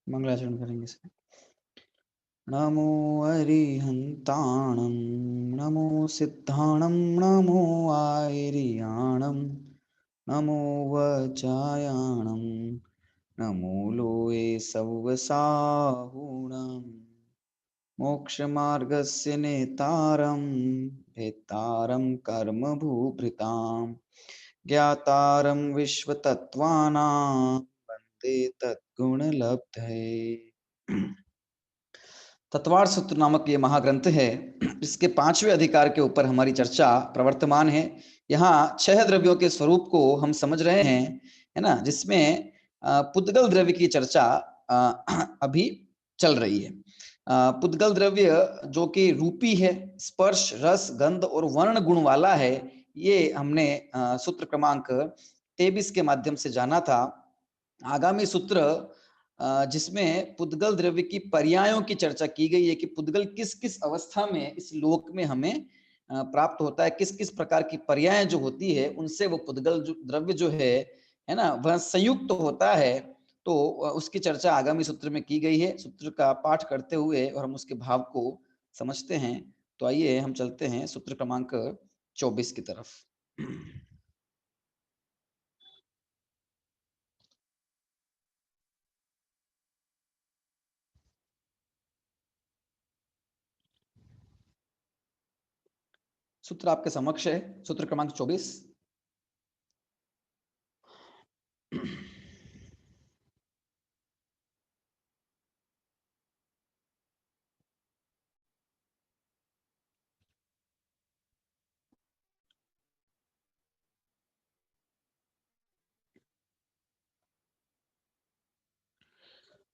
मंगलाचरण करेंगे इसमें। नमो अरिहंताणं नमो सिद्धाणं नमो आयरियाणं नमो वचायाणं नमो लोये सव्वसाहुणं मोक्षमार्गस्य नेतारं भेतारं कर्मभूभृतां ज्ञातारं विश्वतत्त्वानां वन्दे तद्गुणलब्धये। तत्वार सूत्र नामक ये महाग्रंथ है, इसके 5वें अधिकार के ऊपर हमारी चर्चा प्रवर्तमान है। यहाँ 6 द्रव्यों के स्वरूप को हम समझ रहे हैं, है ना, जिसमें पुद्गल द्रव्य की चर्चा अभी चल रही है। पुद्गल द्रव्य जो कि रूपी है, स्पर्श रस गंध और वर्ण गुण वाला है, ये हमने सूत्र क्रमांक 23 के माध्यम से जाना था। आगामी सूत्र जिसमें पुद्गल द्रव्य की पर्यायों की चर्चा की गई है कि पुद्गल किस किस अवस्था में इस लोक में हमें प्राप्त होता है, किस किस प्रकार की पर्याय जो होती है उनसे वो पुद्गल द्रव्य जो है ना, वह संयुक्त होता है। तो उसकी चर्चा आगामी सूत्र में की गई है। सूत्र का पाठ करते हुए और हम उसके भाव को समझते हैं। तो आइए हम चलते हैं सूत्र क्रमांक 24 की तरफ। सूत्र आपके समक्ष है, सूत्र क्रमांक 24।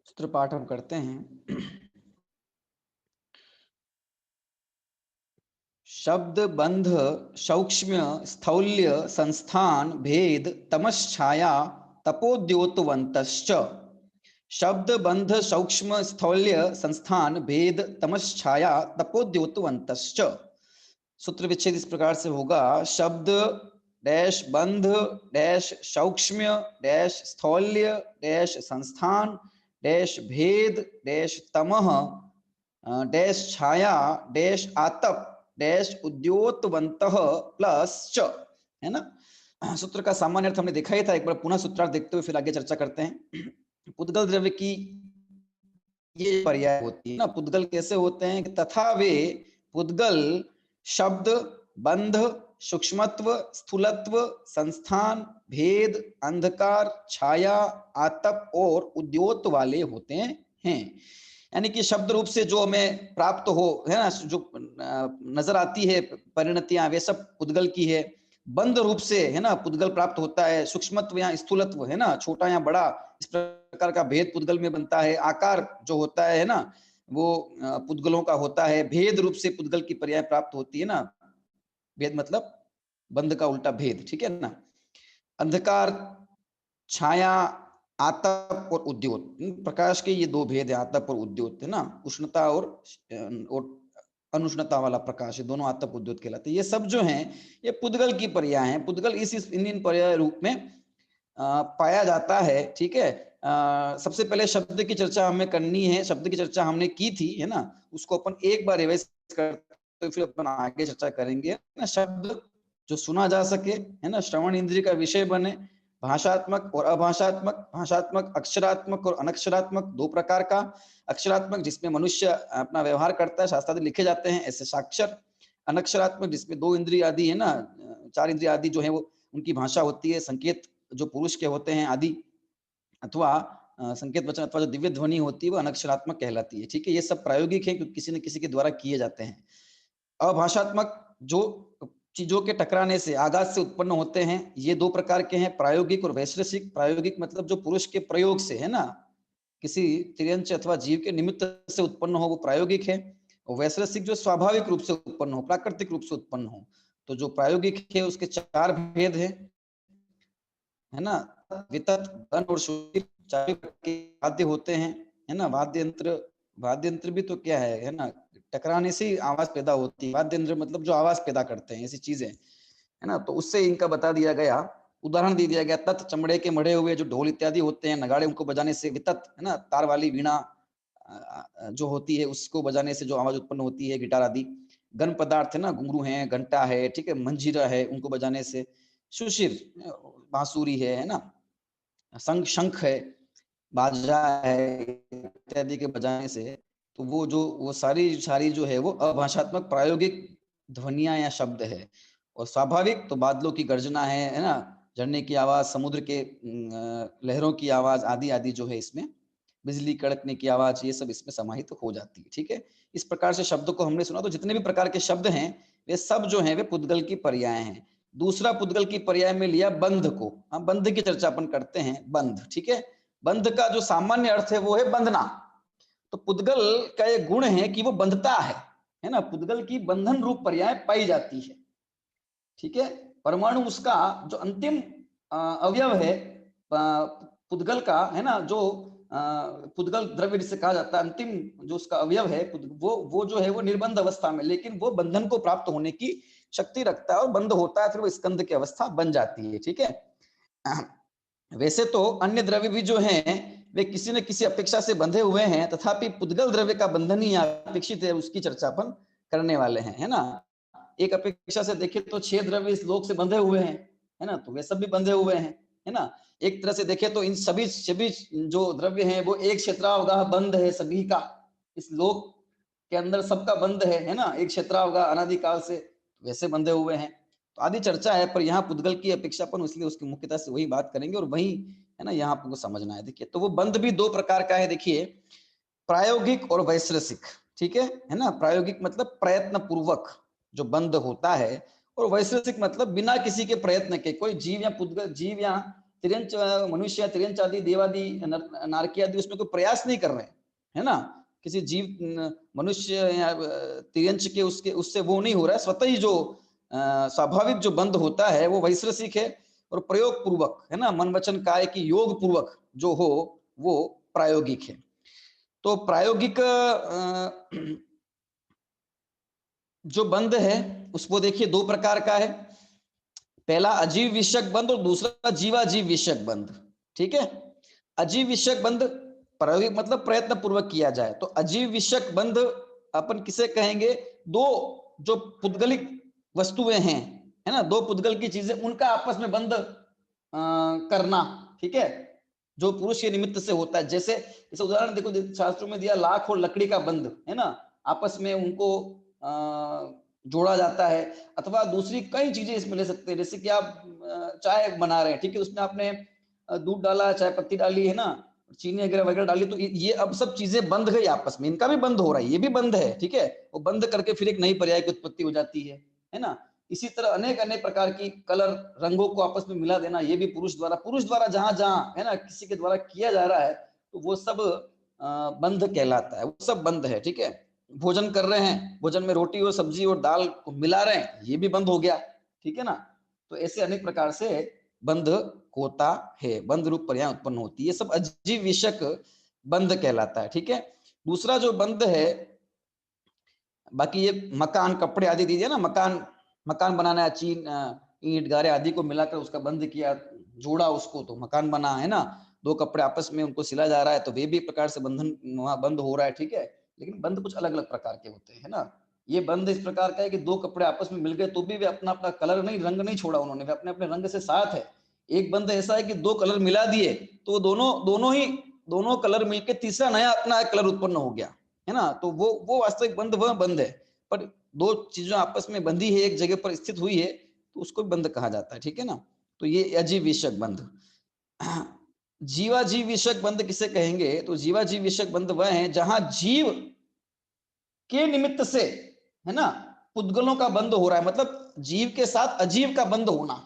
सूत्र पाठ हम करते हैं। शब्द बंध सौक्ष्म्य स्थौल्य संस्थान भेद तमश्छाया तपोद्योतवंतश्च। शब्द बंध सौक्ष्म स्थौल्य संस्थान भेद तमश्छाया तपोद्योतवंतश्च। सूत्र विच्छेद इस प्रकार से होगा। शब्द डैश बंध डैश सौक्ष्म्य डैश स्थौल्य डैश संस्थान डैश भेद डैश तमः डैश छाया डैश आतप डैश उद्योतवंतः प्लस च, है ना। सूत्र का सामान्य अर्थ हमने देखा ही था, एक बार पुनः सूत्रार्थ देखते हुए फिर आगे चर्चा करते हैं। पुद्गल द्रव्य की ये पर्याय होती है ना। पुद्गल कैसे होते हैं? तथा वे पुद्गल शब्द बंध सूक्ष्मत्व स्थूलत्व संस्थान भेद अंधकार छाया आतप और उद्योत वाले होते हैं। यानी कि शब्द रूप से जो हमें प्राप्त हो, है ना, जो नजर आती है परिणतियां, वे सब पुद्गल की है। बंध रूप से, है ना, पुद्गल प्राप्त होता है। सूक्ष्मत्व या स्थूलत्व, है ना, छोटा या बड़ा, इस प्रकार का भेद पुद्गल में बनता है। आकार जो होता है ना, वो पुद्गलों का होता है। भेद रूप से पुद्गल की पर्याय प्राप्त होती है ना। भेद मतलब बंध का उल्टा भेद, ठीक है ना। अंधकार छाया आतप और उद्योत, प्रकाश के ये 2 भेद है, आतप और उद्योत, है ना। उष्णता और अनुष्णता वाला प्रकाश है, दोनों आतप उद्योत कहलाते हैं। ये सब जो हैं ये पुद्गल की पर्याय हैं। पुद्गल इस इन पर्याय रूप में पाया जाता है, ठीक है। सबसे पहले शब्द की चर्चा हमें करनी है। शब्द की चर्चा हमने की थी, है ना, उसको अपन एक बार रिवाइज करते फिर अपन आगे चर्चा करेंगे ना। शब्द जो सुना जा सके, है ना, श्रवण इंद्रिय का विषय बने, भाषात्मक और अभाषात्मक। भाषात्मक अक्षरात्मक और अनक्षरात्मक 2 प्रकार का। अक्षरात्मक जिसमें मनुष्य अपना व्यवहार करता है, शास्त्रादि लिखे जाते हैं, ऐसे साक्षर। अनक्षरात्मक जिसमें 2 इंद्रिय आदि है ना, 4 इंद्रिय आदि जो है वो उनकी भाषा होती है। संकेत जो पुरुष के होते हैं आदि, अथवा संकेत वचन अथवा जो दिव्य ध्वनि होती है वो अनक्षरात्मक कहलाती है, ठीक है। ये सब प्रायोगिक है क्योंकि किसी न किसी के द्वारा किए जाते हैं। अभाषात्मक जो चीजों के टकराने से आघात से उत्पन्न होते हैं, ये 2 प्रकार के हैं, प्रायोगिक और वैश्लेषिक। प्रायोगिक मतलब जो पुरुष के प्रयोग से, है ना, किसी तिर्यंच अथवा जीव के निमित्त से उत्पन्न हो, वो प्रायोगिक है। और वैश्लेषिक जो स्वाभाविक रूप से उत्पन्न हो, प्राकृतिक रूप से उत्पन्न हो। तो जो प्रायोगिक है उसके 4 भेद है ना। वितत गण और श्रुति 4 वाद्य होते हैं, है ना। वाद्य यंत्र भी तो क्या है ना, टकराने से आवाज पैदा होती है। वाद्य यंत्र मतलब जो आवाज पैदा करते हैं, ऐसी चीजें, है ना। तो उससे इनका बता दिया गया। उदाहरण दे दिया गया, तत् चमड़े के मढ़े हुए जो ढोल इत्यादि होते हैं, नगाड़े उनको बजाने से, वितत है ना तार वाली वीणा जो होती है उसको बजाने से जो आवाज उत्पन्न होती है, गिटार आदि। गन पदार्थ है ना, घुंघरू है, घंटा है, ठीक है, मंजीरा है, उनको बजाने से। सुशिर बांसुरी है ना, शंख है, बाजा है, इत्यादि के बजाने से। तो वो सारी सारी जो है वो अभाषात्मक प्रायोगिक ध्वनिया या शब्द है। और स्वाभाविक तो बादलों की गर्जना है ना, झरने की आवाज, समुद्र के लहरों की आवाज आदि आदि जो है इसमें, बिजली कड़कने की आवाज, ये सब इसमें समाहित हो जाती है। ठीक है, इस प्रकार से शब्द को हमने सुना। तो जितने भी प्रकार के शब्द हैं वे सब जो है वे पुद्गल की पर्याय हैं। दूसरा पुद्गल की पर्याय में लिया बंध को। हम बंध की चर्चा अपन करते हैं, बंध। ठीक है, बंध का जो सामान्य अर्थ है वो है बंधना। तो पुद्गल का ये गुण है कि वो बंधता है ना, पुद्गल की बंधन रूप पर्याय पाई जाती है। ठीक है, परमाणु उसका जो अंतिम अवयव है पुद्गल का, है ना, जो पुद्गल द्रव्य जिसे कहा जाता है, अंतिम जो उसका अवयव है वो जो है वो निर्बंध अवस्था में, लेकिन वो बंधन को प्राप्त होने की शक्ति रखता है और बंध होता है, फिर वो स्कंद की अवस्था बन जाती है। ठीक है, वैसे तो अन्य द्रव्य भी जो हैं वे किसी न किसी अपेक्षा से बंधे हुए हैं, तथापि पुद्गल द्रव्य का बंधन ही अपेक्षित है, उसकी चर्चा अपन करने वाले हैं, है ना। एक अपेक्षा से देखें तो 6 द्रव्य इस लोक से बंधे हुए हैं, है ना, तो वे सब भी बंधे हुए हैं, है ना। एक तरह से देखें तो इन सभी सभी जो द्रव्य हैं वो एक क्षेत्रावगाह बंध है सभी का, इस लोक के अंदर सबका बंध है ना, एक क्षेत्रावगाह अनादिकाल से वैसे बंधे हुए हैं। तो आदि चर्चा है, पर यहाँ पुद्गल की अपेक्षा पर इसलिए उसकी मुख्यता से वही बात करेंगे, और वही है ना यहाँ आपको समझना है। देखिए, तो वो बंध भी 2 प्रकार का है। देखिए, प्रायोगिक और वैश्रसिक। ठीक है ना, प्रायोगिक मतलब प्रयत्न पूर्वक जो बंध होता है, और वैश्रसिक मतलब बिना किसी के प्रयत्न के, कोई जीव या पुद्गल, जीव या तिर्यंच मनुष्य, तिर्यंच आदि, देवादि, नारकी आदि उसमें कोई प्रयास नहीं कर रहे हैं, है ना। किसी जीव, मनुष्य या तिर्यंच के उससे वो नहीं हो रहा है, स्वतः ही जो स्वाभाविक जो बंध होता है वो वैश्रसिक है। और प्रयोग पूर्वक, है ना, मन वचन काय की योग पूर्वक जो हो वो प्रायोगिक है। तो प्रायोगिक जो बंध है उसको देखिए 2 प्रकार का है। पहला अजीव विषयक बंध और दूसरा जीवाजीव विषयक बंध। ठीक है, अजीव विषयक बंध प्रायोगिक मतलब प्रयत्न पूर्वक किया जाए। तो अजीव विषयक बंध अपन किसे कहेंगे, 2 जो पुद्गलिक वस्तुएं हैं, है ना, 2 पुद्गल की चीजें, उनका आपस में बंध करना। ठीक है, जो पुरुष के निमित्त से होता है। जैसे जैसे उदाहरण देखो, शास्त्रों में दिया लाख और लकड़ी का बंध, है ना, आपस में उनको जोड़ा जाता है। अथवा दूसरी कई चीजें इसमें ले सकते हैं, जैसे कि आप चाय बना रहे हैं, ठीक है, उसमें आपने दूध डाला, चाय पत्ती डाली, है ना, चीनी वगैरह वगैरह डाली, तो ये अब सब चीजें बंध गई आपस में, इनका भी बंध हो रहा है, ये भी बंध है। ठीक है, वो बंध करके फिर एक नई पर्याय की उत्पत्ति हो जाती है ना। इसी तरह अनेक अनेक प्रकार की कलर, रंगों को आपस में मिला देना, ये भी पुरुष द्वारा जहां जहां, है ना, किसी के द्वारा किया जा रहा है, तो वो सब बंध कहलाता है, वो सब बंध है। ठीक है, भोजन कर रहे हैं, भोजन में रोटी और सब्जी और दाल को मिला रहे हैं, ये भी बंध हो गया। ठीक है ना, तो ऐसे अनेक प्रकार से बंध होता है, बंध रूप पर्याय उत्पन्न होती है, ये सब अजीव विषयक बंध कहलाता है। ठीक है, दूसरा जो बंध है, बाकी ये मकान, कपड़े आदि दीजिए ना, मकान बनाना, चीन, ईंट, गारे आदि को मिलाकर उसका बंध किया, जोड़ा उसको, तो मकान बना, है ना। 2 कपड़े आपस में उनको सिला जा रहा है, तो वे भी एक प्रकार से बंधन वहां बंद हो रहा है। ठीक है, लेकिन बंध कुछ अलग अलग प्रकार के होते हैं ना। ये बंध इस प्रकार का है कि 2 कपड़े आपस में मिल गए तो भी वे अपना अपना कलर नहीं, रंग नहीं छोड़ा उन्होंने, वे अपने अपने रंग से साथ है। एक बंध ऐसा है कि 2 कलर मिला दिए तो दोनों कलर मिलकर तीसरा नया अपना कलर उत्पन्न हो गया, है ना। तो वो वास्तविक बंध वह बंध है, पर 2 चीजें आपस में बंधी है, एक जगह पर स्थित हुई है, तो उसको बंध कहा जाता है। ठीक है ना, तो ये अजीव विषयक बंध। जीवाजीव विषयक बंध किसे कहेंगे, तो जीवाजीव विषयक बंध वह है जहां जीव के निमित्त से, है ना, पुद्गलों का बंध हो रहा है, मतलब जीव के साथ अजीव का बंध होना,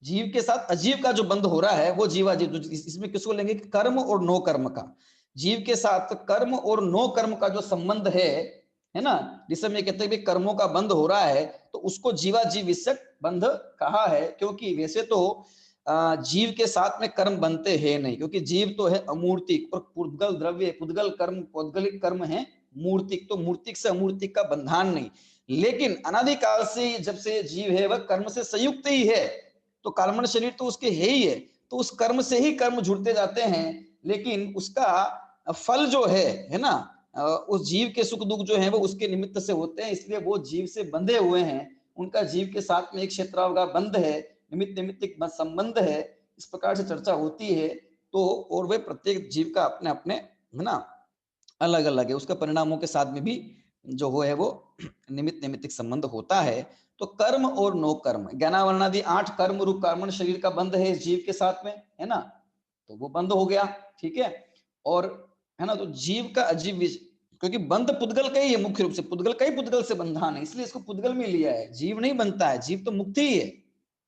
जीव के साथ अजीव का जो बंध हो रहा है वो जीवाजीव। इसमें किसको लेंगे, कर्म और नो कर्म का, जीव के साथ कर्म और नो कर्म का जो संबंध है ना, जिसे हम कहते हैं कर्मों का बंध हो रहा है, तो उसको जीवाजीव विषयक बंध कहा है। क्योंकि वैसे तो जीव के साथ में कर्म बनते हैं नहीं, क्योंकि जीव तो है अमूर्तिक, और पुद्गल द्रव्य, पुद्गल कर्म, पौद्गलिक कर्म है मूर्तिक, तो मूर्तिक से अमूर्तिक का बंधान नहीं। लेकिन अनादिकाल से जब से जीव है वह कर्म से संयुक्त ही है, तो कर्मण शरीर तो उसके ही है, तो उस कर्म से ही कर्म जुड़ते जाते हैं, लेकिन उसका फल जो है ना, उस जीव के सुख दुख जो है वो उसके निमित्त से होते हैं, इसलिए वो जीव से बंधे हुए हैं, उनका जीव के साथ में एक क्षेत्रावगा बंध है, निमित्त निमित्तिक संबंध है, इस प्रकार से चर्चा होती है। तो और वे प्रत्येक जीव का अपने अपने है ना अलग अलग है, उसका परिणामों के साथ में भी जो है वो निमित्त निमित्तिक संबंध होता है। तो कर्म और नो कर्म, ज्ञानावरणादि 8 कर्म रूप कर्मण शरीर का बंध है इस जीव के साथ में, है ना, तो वो बंध हो गया, ठीक है। और है ना, तो जीव का अजीव, क्योंकि बंध पुद्गल का ही है, मुख्य रूप से पुद्गल का ही पुद्गल से बंधान है, इसलिए इसको पुद्गल में लिया है, जीव नहीं बनता है, जीव तो मुक्ति ही है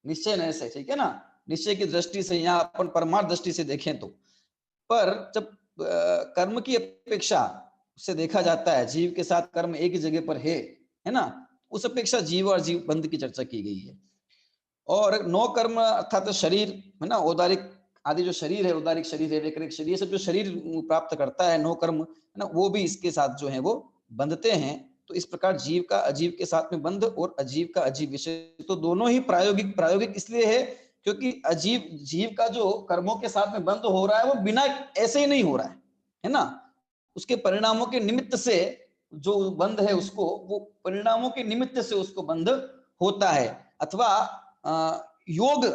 निश्चय न से, ठीक है ना, निश्चय की दृष्टि से, यहाँ अपन परमार्थ दृष्टि से देखें तो। पर जब कर्म की अपेक्षा से देखा जाता है, जीव के साथ कर्म एक ही जगह पर है ना, उस अपेक्षा जीव और जीव बंध की चर्चा की गई है। और नो कर्म अर्थात शरीर है ना, औदारिक आदि जो शरीर है, औदारिक शरीर है, वैकृतिक शरीर, सब जो शरीर प्राप्त करता है नो कर्म है ना, वो भी इसके साथ जो है वो बंधते हैं। तो इस प्रकार जीव का अजीव के साथ में बंध और अजीव का अजीव विषय, तो दोनों ही प्रायोगिक प्रायोगिक इसलिए है क्योंकि अजीव जीव का जो कर्मों के साथ में बंध हो रहा है वो बिना ऐसे ही नहीं हो रहा है ना, उसके परिणामों के निमित्त से जो बंध है उसको, वो परिणामों के निमित्त से उसको बंध होता है, अथवा योग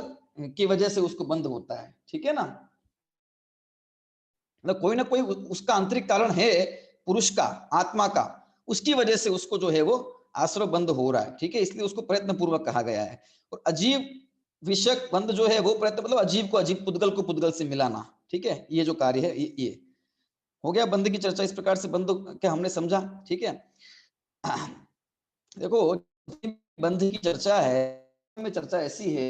की वजह से उसको बंध होता है, ठीक है ना, मतलब कोई ना कोई उसका आंतरिक कारण है, पुरुष का, आत्मा का, उसकी वजह से उसको जो है वो आश्रय बंध हो रहा है, ठीक है, इसलिए उसको प्रयत्न पूर्वक कहा गया है। और अजीव विषयक बंध जो है वो प्रयत्न मतलब अजीव को अजीव, पुद्गल को पुद्गल से मिलाना, ठीक है, ये जो कार्य है ये हो गया बंध की चर्चा। इस प्रकार से बंध क्या हमने समझा, ठीक है। देखो बंध की चर्चा है, में चर्चा ऐसी है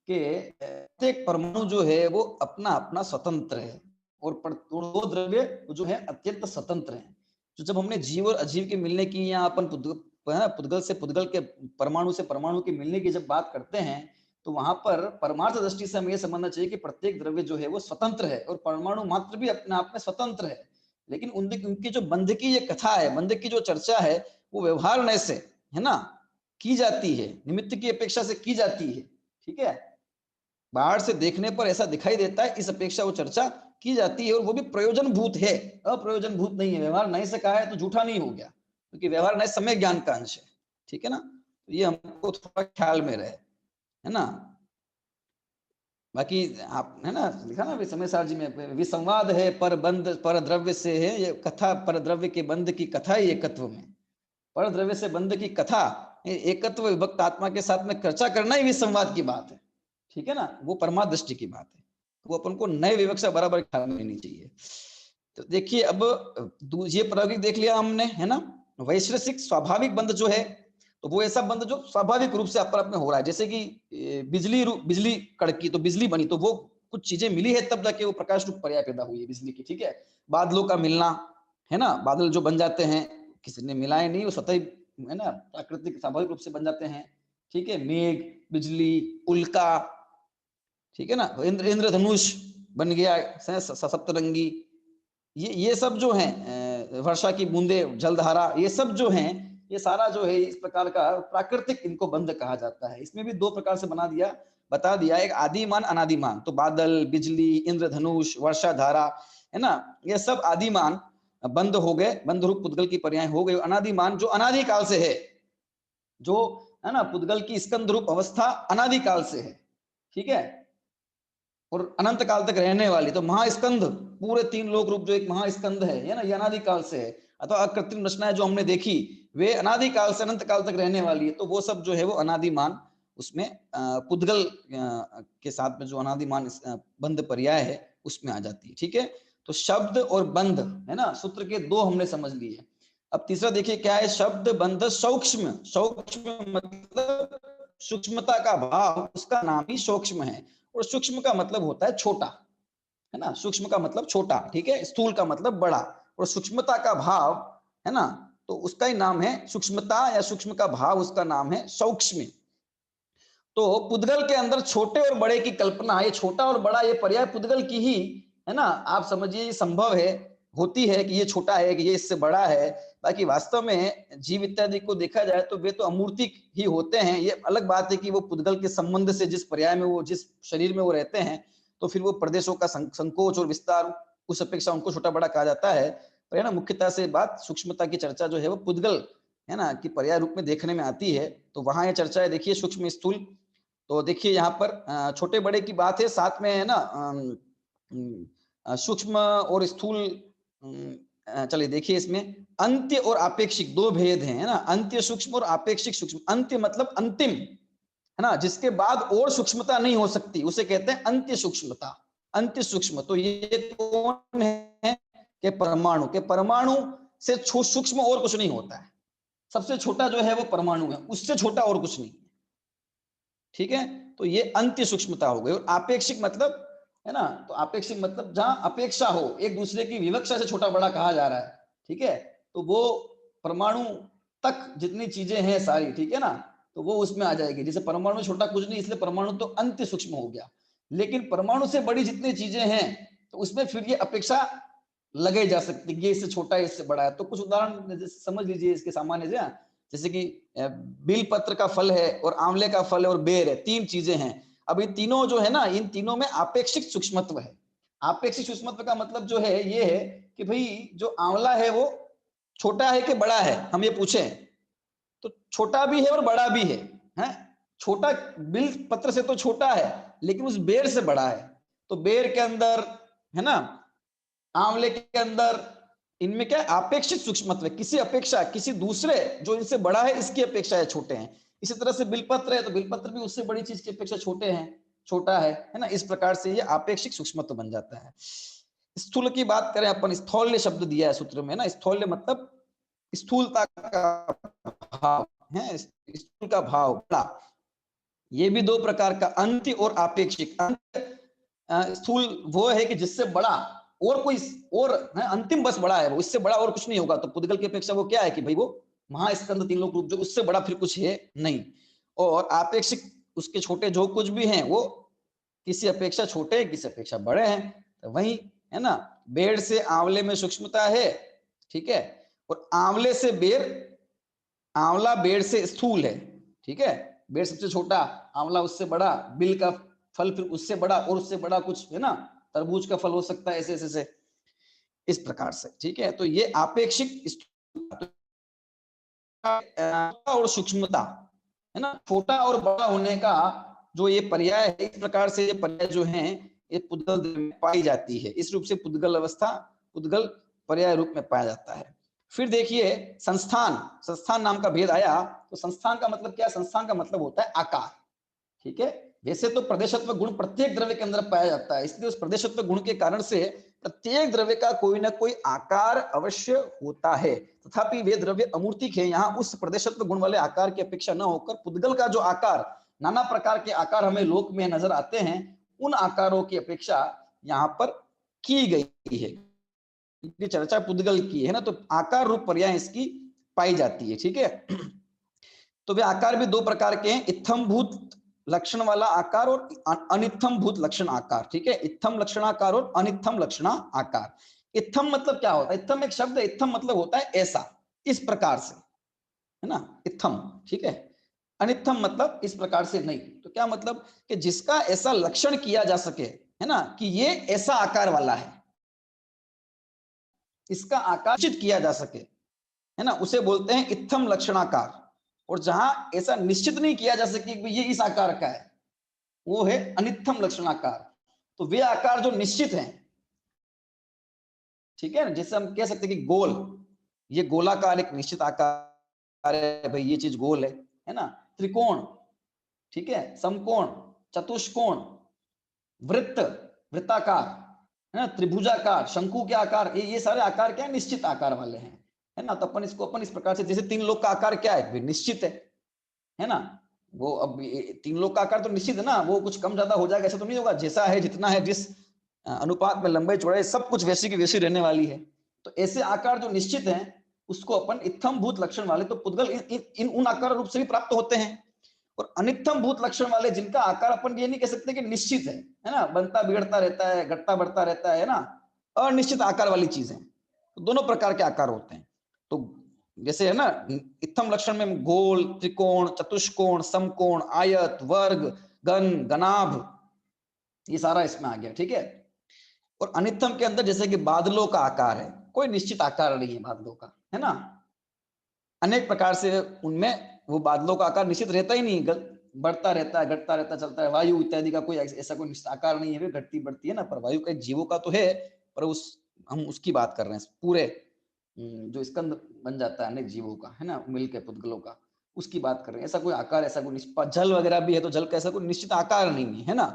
कि प्रत्येक परमाणु जो है वो अपना अपना स्वतंत्र है, और दो द्रव्य जो है अत्यंत स्वतंत्र हैं। तो जब हमने जीव और अजीव के मिलने की, या अपन पुद्गल से पुद्गल के, परमाणु से परमाणु के मिलने की जब बात करते हैं, तो वहां पर परमार्थ दृष्टि से हमें यह समझना चाहिए कि प्रत्येक द्रव्य जो है वो स्वतंत्र है, और परमाणु मात्र भी अपने आप में स्वतंत्र है। लेकिन उनकी जो बंध की ये कथा है, बंध की जो चर्चा है, वो व्यवहार नय से है ना की जाती है, निमित्त की अपेक्षा से की जाती है, ठीक है। बाहर से देखने पर ऐसा दिखाई देता है, इस अपेक्षा वो चर्चा की जाती है, और वो भी प्रयोजन भूत है, अप्रयोजन भूत नहीं है। व्यवहार नहीं से कहा है तो झूठा नहीं हो गया, क्योंकि व्यवहार नहीं समय ज्ञान का अंश है, ठीक है ना, तो ये हमको थोड़ा ख्याल में रहे, है ना। बाकी आप है ना लिखा ना समय सार जी में, विसंवाद है पर बंध पर द्रव्य से है, ये कथा पर द्रव्य के बंध की कथा ही एकत्व में, पर द्रव्य से बंध की कथा एकत्व विभक्त आत्मा के साथ में चर्चा करना ही विसंवाद की बात है, ठीक है ना, वो परमार्थ दृष्टि की बात है, वो अपन को नए विवक्षा बराबर ख्याल में लेनी चाहिए। तो देखिए अब ये प्रायोगिक देख लिया हमने, है ना। वैश्विक स्वाभाविक बंध जो है, तो वो ऐसा बंध जो स्वाभाविक रूप से अपन में हो रहा है, जैसे कि बिजली कड़की तो बिजली बनी, तो वो कुछ चीजें मिली है तब जाके वो प्रकाश रूप पर्याय पैदा हुई है बिजली की, ठीक है। बादलों का मिलना, है ना, बादल जो बन जाते हैं किसी ने मिलाए नहीं, वो स्वतः है ना प्राकृतिक स्वाभाविक रूप से बन जाते हैं, ठीक है। मेघ, बिजली, उल्का, ठीक है ना, इंद्रधनुष बन गया, सप्तरंगी, ये सब जो है, वर्षा की बूंदे, जलधारा, ये सब जो हैं, ये सारा जो है इस प्रकार का प्राकृतिक इनको बंध कहा जाता है। इसमें भी दो प्रकार से बता दिया, एक आदिमान अनादिमान, तो बादल, बिजली, इंद्रधनुष, वर्षा धारा, है ना, ये सब आदिमान बंद हो गए, बंध रूप पुद्गल की पर्याय हो गए। अनादिमान जो अनादिकाल से है, जो है ना पुद्गल की स्कंद रूप अवस्था अनादिकाल से है, ठीक है, और अनंत काल तक रहने वाली, तो महास्कंद, पूरे 3 लोक रूप जो एक महास्कंद है ना, ये अनादिकाल से है, अथवा अकृत्रिम रचनाएं जो हमने देखी वे अनादिकाल से अनंत काल तक रहने वाली है, तो वो सब जो है वो अनादिमान उसमें पुद्गल के साथ में जो अनादिमान बंध पर्याय है उसमें आ जाती है, ठीक है। तो शब्द और बंध है ना, सूत्र के 2 हमने समझ लिए। अब तीसरा देखिए क्या है, शब्द बंध सूक्ष्म, सूक्ष्म मतलब सूक्ष्मता का भाव, उसका नाम ही सूक्ष्म है, और सूक्ष्म का मतलब होता है छोटा, है ना, सूक्ष्म का मतलब छोटा, ठीक है, स्थूल का मतलब बड़ा, और सूक्ष्मता का भाव है ना, तो उसका ही नाम है सूक्ष्मता, या सूक्ष्म का भाव उसका नाम है सूक्ष्म। तो पुद्गल के अंदर छोटे और बड़े की कल्पना, ये छोटा और बड़ा ये पर्याय पुद्गल की ही है ना, आप समझिए संभव है, होती है कि ये छोटा है, कि ये इससे बड़ा है। बाकी वास्तव में जीव इत्यादि को देखा जाए तो वे तो अमूर्तिक ही होते हैं। ये अलग बात है कि वो पुद्गल के संबंध से जिस पर्याय में वो, जिस शरीर में वो रहते हैं, तो फिर वो प्रदेशों का संकोच और विस्तार, उस अपेक्षा उनको छोटा बड़ा कहा जाता है। पर है ना, मुख्यतः से बात सूक्ष्मता की चर्चा जो है वो पुद्गल है ना कि पर्याय रूप में देखने में आती है। तो वहां ये चर्चा है, देखिए सूक्ष्म स्थूल। तो देखिए यहाँ पर छोटे बड़े की बात है, साथ में है ना सूक्ष्म और स्थूल। चलिए देखिए, इसमें अंत्य और आपेक्षिक दो भेद हैं, है ना। अंत्य सूक्ष्म और आपेक्षिक सूक्ष्म। अंत्य मतलब अंतिम, है ना, जिसके बाद और सूक्ष्मता नहीं हो सकती, उसे कहते हैं अंत्य सूक्ष्मता, अंत्य सूक्ष्म। तो ये कौन है कि परमाणु, के परमाणु से सूक्ष्म और कुछ नहीं होता है। सबसे छोटा जो है वो परमाणु है, उससे छोटा और कुछ नहीं। ठीक है, तो ये अंत्य सूक्ष्मता हो गई। और आपेक्षिक मतलब, है ना, तो आपेक्षिक मतलब जहां अपेक्षा हो, एक दूसरे की विवक्षा से छोटा बड़ा कहा जा रहा है। ठीक है, तो वो परमाणु तक जितनी चीजें हैं सारी, ठीक है ना, तो वो उसमें आ जाएगी। जैसे परमाणु छोटा कुछ नहीं, इसलिए परमाणु तो अंत्य सूक्ष्म हो गया। लेकिन परमाणु से बड़ी जितनी चीजें हैं, तो उसमें फिर ये अपेक्षा लगे जा सकती है, ये इससे छोटा है, इससे बड़ा है। तो कुछ उदाहरण समझ लीजिए इसके सामान्य से, जैसे कि बिल पत्र का फल है, और आंवले का फल है, और बेर है, तीन चीजें हैं। अब इन तीनों जो है ना, इन तीनों में आपेक्षिक सूक्ष्मत्व है। आपेक्षिक सूक्ष्मत्व का मतलब जो है ये है कि भाई जो आंवला है वो छोटा है कि बड़ा है, हम ये पूछें तो छोटा भी है और बड़ा भी है? छोटा बिल पत्र से तो छोटा है, लेकिन उस बेर से बड़ा है। तो बेर के अंदर, है ना, आंवले के अंदर, इनमें क्या आपेक्षिक सूक्ष्मत्व है। किसी अपेक्षा, किसी दूसरे जो इनसे बड़ा है, इसकी अपेक्षा है छोटे हैं। इसी तरह से बिलपत्र है, तो बिलपत्र भी उससे बड़ी चीज की अपेक्षा छोटे हैं, छोटा है ना। इस प्रकार से ये आपेक्षिक सूक्ष्मत्व बन जाता है। स्थूल की बात करें अपन, स्थौल्य शब्द दिया है सूत्र में ना। स्थौल्य मतलब स्थूलता का भाव है, स्थूल का भाव बड़ा। ये भी दो प्रकार का, अंत्य और आपेक्षिक। स्थूल वो है कि जिससे बड़ा और कोई और है, अंतिम बस बड़ा है वो, इससे बड़ा और कुछ नहीं होगा। तो पुद्गल की अपेक्षा वो क्या है कि भाई वो महास्कंद तीन लोक रूप, जो उससे बड़ा फिर कुछ है नहीं। और आपेक्षिक उसके छोटे जो कुछ भी हैं वो किसी अपेक्षा छोटे, किसी अपेक्षा बड़े हैं। तो वही है ना, बेर से आंवले में सूक्ष्मता है, ठीक है, और आंवले से बेर, आंवला बेर से स्थूल है, ठीक है। बेर सबसे छोटा, आंवला उससे बड़ा, बिल का फल फिर उससे बड़ा, और उससे बड़ा कुछ है ना, तरबूज का फल हो सकता है, ऐसे ऐसे इस प्रकार से। ठीक है, तो ये आपेक्षिक और सूक्ष्मता, है ना, छोटा और बड़ा होने का जो ये पर्याय है, इस प्रकार से ये पर्याय जो है ये पुद्गल में पाई जाती है। इस रूप से पुद्गल अवस्था, पुद्गल पर्याय रूप में पाया जाता है। फिर देखिए संस्थान, संस्थान नाम का भेद आया। तो संस्थान का मतलब क्या? संस्थान का मतलब होता है आकार। ठीक है, वैसे तो प्रदेशत्व गुण प्रत्येक द्रव्य के अंदर पाया जाता है, इसलिए उस प्रदेशत्व गुण के कारण से प्रत्येक द्रव्य का कोई ना कोई आकार अवश्य होता है। तथापि वे द्रव्य अमूर्तिक है। यहाँ उस प्रदेशत्व गुण वाले आकार की अपेक्षा न होकर पुद्गल का जो आकार, नाना प्रकार के आकार हमें लोक में नजर आते हैं, उन आकारों की अपेक्षा यहाँ पर की गई है। चर्चा पुद्गल की है ना, तो आकार रूप पर्याय इसकी पाई जाती है। ठीक है, तो वे आकार भी दो प्रकार के हैं, इत्थम भूत लक्षण वाला आकार और अनित्थम भूत लक्षण आकार। ठीक है, इत्थम लक्षणाकार और अनित्थम लक्षणा आकार। इत्थम मतलब क्या होता है? इत्थम एक शब्द है, इत्थम मतलब होता है ऐसा, इस प्रकार से, है ना, इत्थम। ठीक है, अनित्थम मतलब इस प्रकार से नहीं। तो क्या मतलब कि जिसका ऐसा लक्षण किया जा सके, है ना, कि ये ऐसा आकार वाला है, इसका आकार निश्चित किया जा सके, है ना, उसे बोलते हैं इत्थम लक्षणाकार। और जहां ऐसा निश्चित नहीं किया जा सके कि ये इस आकार का है, वो है अनित्थम लक्षणाकार। तो वे आकार जो निश्चित हैं, ठीक है, जैसे हम कह सकते हैं कि गोल, ये गोलाकार एक निश्चित आकार है, भाई ये चीज गोल है ना। त्रिकोण, ठीक है, समकोण, चतुष्कोण, वृत्त, वृत्ताकार, है ना, त्रिभुजाकार, शंकु के आकार, ये सारे आकार क्या है? निश्चित आकार वाले हैं, है ना। तो अपन इस प्रकार से, जैसे तीन लोग का आकार क्या है? निश्चित है ना। वो अब तीन लोग का आकार तो निश्चित है ना, वो कुछ कम ज्यादा हो जाएगा ऐसा तो नहीं होगा। जैसा है, जितना है, जिस अनुपात में लंबाई चौड़ाई सब कुछ वैसी की वैसी रहने वाली है। तो ऐसे आकार जो निश्चित हैं उसको अपन इत्थम भूत लक्षण वाले, तो पुद्गल इन उन आकार रूप से भी प्राप्त होते हैं। और अनित्थम भूत लक्षण वाले जिनका आकार अपन ये नहीं कह सकते कि निश्चित है ना, बनता बिगड़ता रहता है, घटता बढ़ता रहता है ना, अनिश्चित आकार वाली चीज है। तो दोनों प्रकार के आकार होते हैं। तो जैसे है ना इत्थम लक्षण में गोल, त्रिकोण, चतुष्कोण, समकोण, आयत, वर्ग, घन, घनाभ, ये सारा इसमें आ गया, ठीक है। और अनित्थम के अंदर जैसे कि बादलों का आकार है, कोई निश्चित आकार नहीं है बादलों का, है ना, अनेक प्रकार से उनमें वो बादलों का आकार निश्चित रहता ही नहीं, बढ़ता रहता है, घटता रहता, चलता है। वायु इत्यादि का कोई ऐसा कोई निश्चित आकार नहीं है, घटती बढ़ती है ना, पर वायु का एक जीवों का तो है, पर हम उसकी बात कर रहे हैं पूरे जो स्कंद बन जाता है अनेक जीवों का, है ना, मिल के पुद्गलों का, उसकी बात कर रहे हैं। ऐसा कोई आकार, ऐसा कोई जल वगैरह भी है तो जल का ऐसा कोई निश्चित आकार नहीं है ना।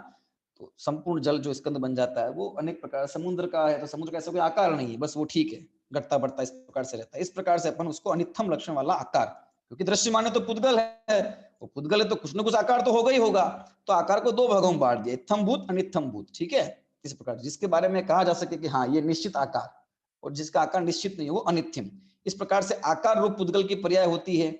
तो संपूर्ण जल जो स्कंद बन जाता है वो अनेक प्रकार, समुद्र का है तो समुद्र का ऐसा कोई आकार नहीं है, बस वो ठीक है, घटता बढ़ता इस प्रकार से रहता है। इस प्रकार से अपन उसको अनित्थम लक्षण वाला आकार, क्योंकि दृश्य माने तो पुद्गल है, वो पुद्गल है तो कुछ ना कुछ आकार तो होगा ही होगा, तो आकार को दो भागों में बांट दिया, इत्थम भूत अनित्थम भूत, ठीक है। इस प्रकार जिसके बारे में कहा जा सके कि हाँ ये निश्चित आकार, और जिसका आकार निश्चित नहीं है वो अनित्यम। इस प्रकार से आकार रूप पुद्गल की पर्याय होती है।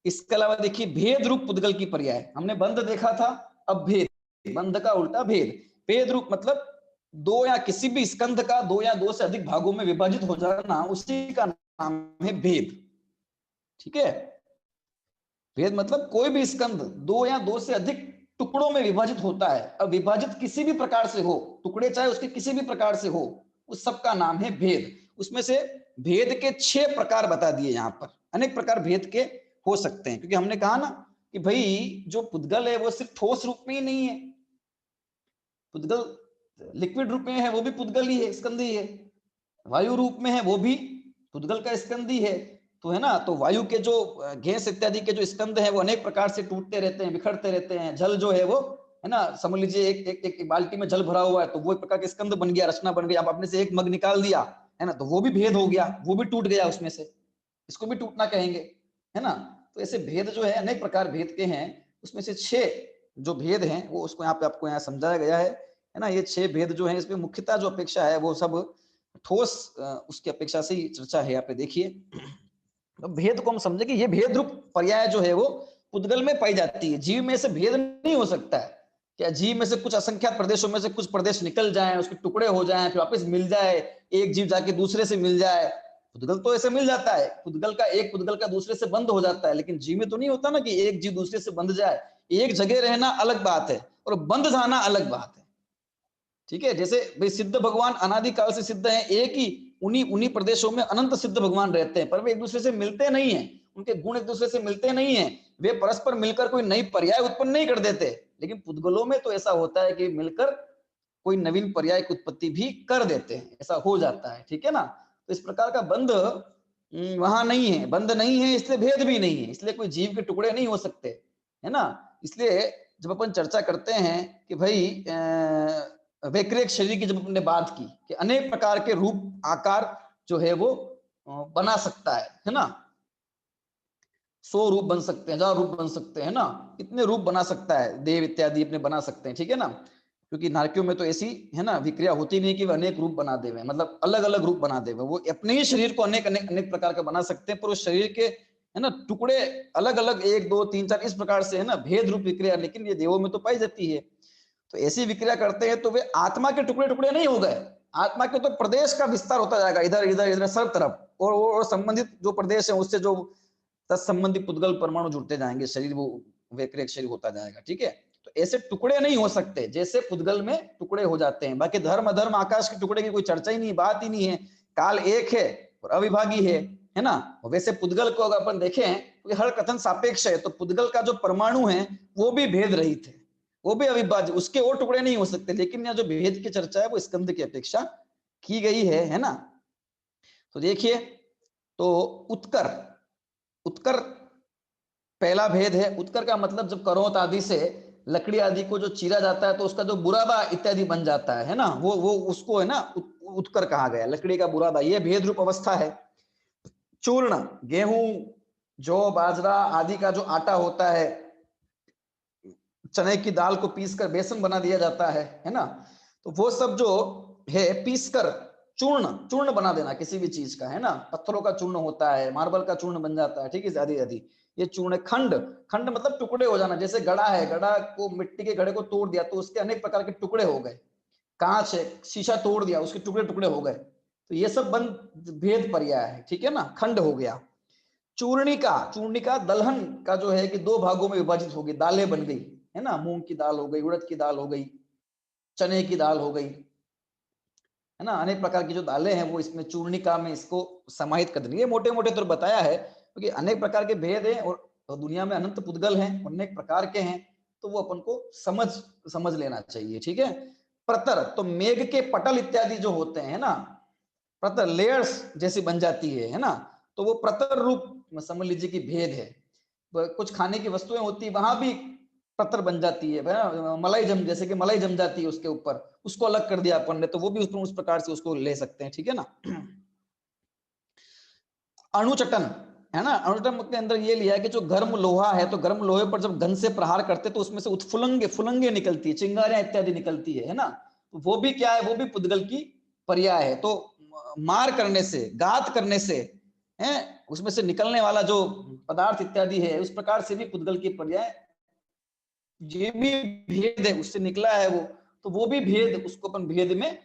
इसके अलावा देखिए भेद रूप पुद्गल की पर्याय, हमने बंध देखा था, अब भेद, बंध का उल्टा भेद। भेद रूप मतलब दो या किसी भी स्कंध का दो या दो से अधिक भागों में विभाजित हो जाना, उसी का नाम है भेद, ठीक है। भेद मतलब कोई भी स्कंध दो या दो से अधिक टुकड़ों में विभाजित होता है, अब विभाजित किसी भी प्रकार से हो, टुकड़े चाहे उसके किसी भी प्रकार से हो, उस सब का नाम है भेद। उसमें से भेद के 6 प्रकार बता दिए यहाँ पर, अनेक प्रकार भेद के हो सकते हैं, क्योंकि हमने कहा ना कि भाई जो पुद्गल है वो सिर्फ ठोस रूप में ही नहीं है, पुद्गल लिक्विड रूप में है वो भी पुद्गल ही है, स्कंद ही है, वायु रूप में है वो भी पुद्गल का स्कंद ही है, तो है ना। तो वायु के जो गैस इत्यादि के जो स्कंद है वो अनेक प्रकार से टूटते रहते हैं, बिखरते रहते हैं। जल जो है वो, है ना, समझ लीजिए एक बाल्टी में जल भरा हुआ है तो वो एक प्रकार के स्कंद बन गया, रचना बन गई। आप अपने से एक मग निकाल दिया, है ना, तो वो भी भेद हो गया, वो भी टूट गया उसमें से, इसको भी टूटना कहेंगे, है ना। तो ऐसे भेद जो है अनेक प्रकार भेद के हैं, उसमें से 6 जो भेद हैं वो उसको यहाँ पे आपको यहाँ समझाया गया है ना। ये 6 भेद जो है इसमें मुख्यतः जो अपेक्षा है वो सब ठोस उसकी अपेक्षा से ही चर्चा है। यहाँ पे देखिए तो भेद को हम समझे कि ये भेद रूप पर्याय जो है वो पुद्गल में पाई जाती है, जीव में से भेद नहीं हो सकता है। क्या जीव में से कुछ असंख्यात प्रदेशों में से कुछ प्रदेश निकल जाएं, उसके टुकड़े हो जाएं, फिर वापस मिल जाए, एक जीव जाके दूसरे से मिल जाए, पुद्गल तो ऐसे मिल जाता है, पुद्गल का दूसरे से बंद हो जाता है, लेकिन जीव में तो नहीं होता ना कि एक जीव दूसरे से बंध जाए। एक जगह रहना अलग बात है और बंध जाना अलग बात है, ठीक है। जैसे भाई सिद्ध भगवान अनादिकाल से सिद्ध है, एक ही उन्हीं उन्हीं प्रदेशों में अनंत सिद्ध भगवान रहते हैं, पर वे एक दूसरे से मिलते नहीं है, उनके गुण एक दूसरे से मिलते नहीं है, वे परस्पर मिलकर कोई नई पर्याय उत्पन्न नहीं कर देते। लेकिन पुद्गलों में तो ऐसा होता है कि मिलकर कोई नवीन पर्याय की उत्पत्ति भी कर देते हैं, ऐसा हो जाता है, ठीक है ना। तो इस प्रकार का बंध वहां नहीं है, बंध नहीं है, इसलिए भेद भी नहीं है, इसलिए कोई जीव के टुकड़े नहीं हो सकते, है ना। इसलिए जब अपन चर्चा करते हैं कि भाई वैक्रिक शरीर की, जब हमने बात की कि अनेक प्रकार के रूप आकार जो है वो बना सकता है ना, 100 रूप बन सकते हैं, 1000 रूप बन सकते हैं ना, इतने रूप बना सकता है, देव इत्यादि अपने बना सकते हैं, ठीक है ना। क्योंकि नारकियों में तो ऐसी है ना विक्रिया होती नहीं कि वे अनेक रूप बना देवे, मतलब अलग अलग रूप बना देवे, वो अपने ही शरीर को अनेक अनेक अनेक प्रकार का बना सकते हैं, पर उस शरीर के है ना टुकड़े अलग अलग 1 2 3 4 इस प्रकार से है ना भेद रूप विक्रिया, लेकिन ये देवों में तो पाई जाती है। तो ऐसी विक्रिया करते हैं तो वे आत्मा के टुकड़े टुकड़े नहीं हो गए, आत्मा के तो प्रदेश का विस्तार होता जाएगा, इधर इधर इधर सब तरफ, और संबंधित जो प्रदेश है उससे जो तत्संबंधी पुद्गल परमाणु जुड़ते जाएंगे, शरीर वो वैक्रिक शरीर होता जाएगा, ठीक है। तो ऐसे टुकड़े नहीं हो सकते जैसे पुद्गल में टुकड़े हो जाते हैं। बाकी धर्म अधर्म आकाश के टुकड़े की कोई चर्चा ही नहीं, बात ही नहीं है, काल एक है और अविभागी है ना। वैसे पुद्गल को अगर अपन देखें तो हर कथन सापेक्ष है, तो पुद्गल का जो परमाणु है वो भी भेद रहित है, वो भी अविभाज्य, उसके और टुकड़े नहीं हो सकते। लेकिन यहाँ जो भेद की चर्चा है वो स्कंद की अपेक्षा की गई है ना। तो देखिए तो उत्कर, उत्कर पहला भेद है। उत्कर का मतलब जब करोत आदि से लकड़ी आदि को जो चीरा जाता है तो उसका जो बुरादा इत्यादि बन जाता है ना, वो उसको है ना उत्कर कहा गया, लकड़ी का बुरादा, ये भेद रूप अवस्था है। चूर्ण, गेहूं, जौ, बाजरा आदि का जो आटा होता है, चने की दाल को पीसकर बेसन बना दिया जाता है ना, तो वो सब जो है पीसकर चूर्ण चूर्ण बना देना किसी भी चीज का, है ना, पत्थरों का चूर्ण होता है, मार्बल का चूर्ण बन जाता है, ठीक है, आदि आदि ये चूर्ण। खंड, खंड मतलब टुकड़े हो जाना, जैसे घड़ा है, घड़ा को मिट्टी के घड़े को तोड़ दिया तो उसके अनेक प्रकार के टुकड़े हो गए, कांच है, शीशा तोड़ दिया उसके टुकड़े टुकड़े हो गए, तो ये सब बंध भेद पर्याय है, ठीक है ना, खंड हो गया। चूर्णिका, चूर्णिका दलहन का जो है कि दो भागों में विभाजित हो गई, दालें बन गई, है ना, मूंग की दाल हो गई, उड़द की दाल हो गई, चने की दाल हो गई, है ना, अनेक प्रकार की जो दालें हैं वो इसमें चूर्णिका में इसको समाहित कर देंगे। मोटे मोटे तो बताया है, क्योंकि अनेक प्रकार के भेद हैं और दुनिया में अनंत पुद्गल हैं, अनेक प्रकार के हैं, तो वो अपन को समझ लेना चाहिए, ठीक है। प्रतर, तो मेघ के पटल इत्यादि जो होते हैं ना, प्रतर लेयर्स जैसी बन जाती है ना, तो वो प्रतर रूप समझ लीजिए कि भेद है। कुछ खाने की वस्तुएं होती है वहां भी प्रतर बन जाती है, मलाई जम, जैसे कि मलाई जम जाती है उसके ऊपर, उसको अलग कर दिया अपन ने, तो वो भी उस प्रकार से उसको ले सकते हैं, ठीक है ना। अणुचटन, है ना, अणुचटन के अंदर ये लिया है कि जो गर्म लोहा है, तो गर्म लोहे पर जब गन से प्रहार करते तो उसमें से उत्फुलंगे फुलंगे निकलती है, चिंगारियां इत्यादि निकलती है ना, तो वो भी क्या है, वो भी पुद्गल की पर्याय है। तो मार करने से, घात करने से, है, उसमें से निकलने वाला जो पदार्थ इत्यादि है, उस प्रकार से भी पुद्गल की पर्याय, ये भी भेद है, उससे निकला है वो, तो वो भी भेद, उसको अपन भेद में